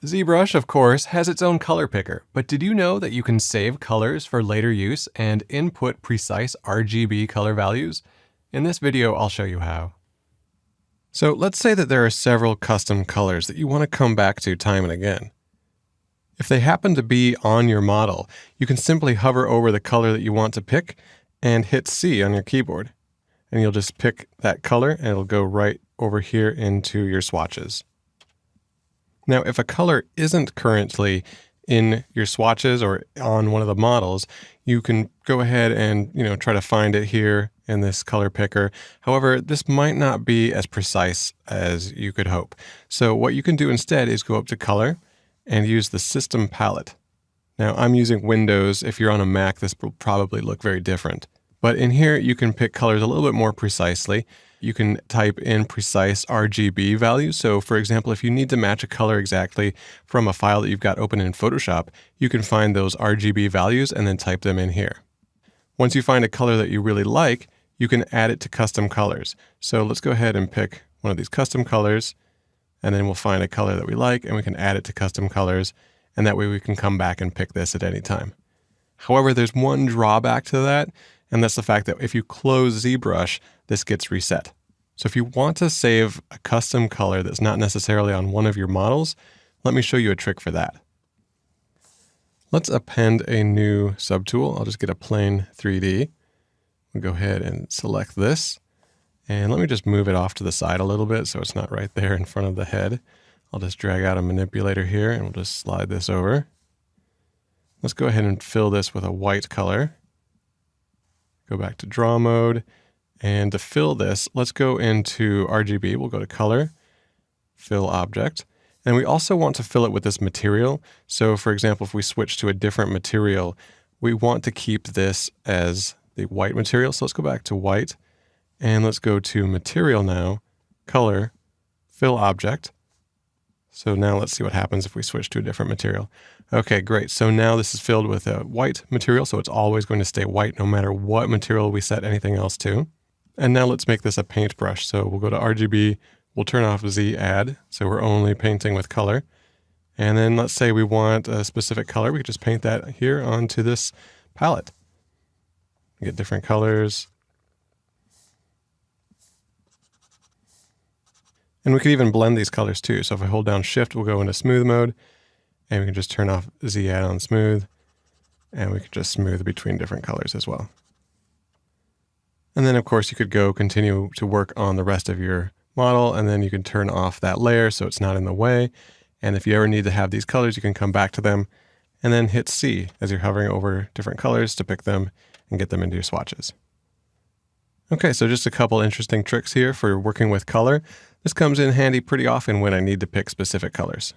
ZBrush, of course, has its own color picker, but did you know that you can save colors for later use and input precise RGB color values? In this video, I'll show you how. So let's say that there are several custom colors that you want to come back to time and again. If they happen to be on your model, you can simply hover over the color that you want to pick and hit C on your keyboard. And you'll just pick that color and it'll go right over here into your swatches. Now, if a color isn't currently in your swatches or on one of the models, you can go ahead and try to find it here in this color picker. However, this might not be as precise as you could hope. So what you can do instead is go up to Color and use the System Palette. Now, I'm using Windows. If you're on a Mac, this will probably look very different. But in here, you can pick colors a little bit more precisely. You can type in precise RGB values. So for example, if you need to match a color exactly from a file that you've got open in Photoshop, you can find those RGB values and then type them in here. Once you find a color that you really like, you can add it to custom colors. So let's go ahead and pick one of these custom colors, and then we'll find a color that we like and we can add it to custom colors. And that way we can come back and pick this at any time. However, there's one drawback to that. And that's the fact that if you close ZBrush, this gets reset. So if you want to save a custom color that's not necessarily on one of your models, let me show you a trick for that. Let's append a new subtool. I'll just get a plain 3D. We'll go ahead and select this. And let me just move it off to the side a little bit so it's not right there in front of the head. I'll just drag out a manipulator here and we'll just slide this over. Let's go ahead and fill this with a white color. Go back to draw mode, and to fill this, let's go into RGB. We'll go to color, fill object, and we also want to fill it with this material. So for example, if we switch to a different material, we want to keep this as the white material. So let's go back to white, and let's go to material now, color, fill object. So now let's see what happens if we switch to a different material. Okay, great. So now this is filled with a white material, so it's always going to stay white no matter what material we set anything else to. And now let's make this a paintbrush. So we'll go to RGB, we'll turn off Z add, so we're only painting with color. And then let's say we want a specific color, we could just paint that here onto this palette. Get different colors. And we could even blend these colors too. So if I hold down Shift, we'll go into smooth mode, and we can just turn off Z add on smooth, and we could just smooth between different colors as well. And then of course you could continue to work on the rest of your model, and then you can turn off that layer so it's not in the way. And if you ever need to have these colors, you can come back to them and then hit C as you're hovering over different colors to pick them and get them into your swatches. Okay, so just a couple interesting tricks here for working with color. This comes in handy pretty often when I need to pick specific colors.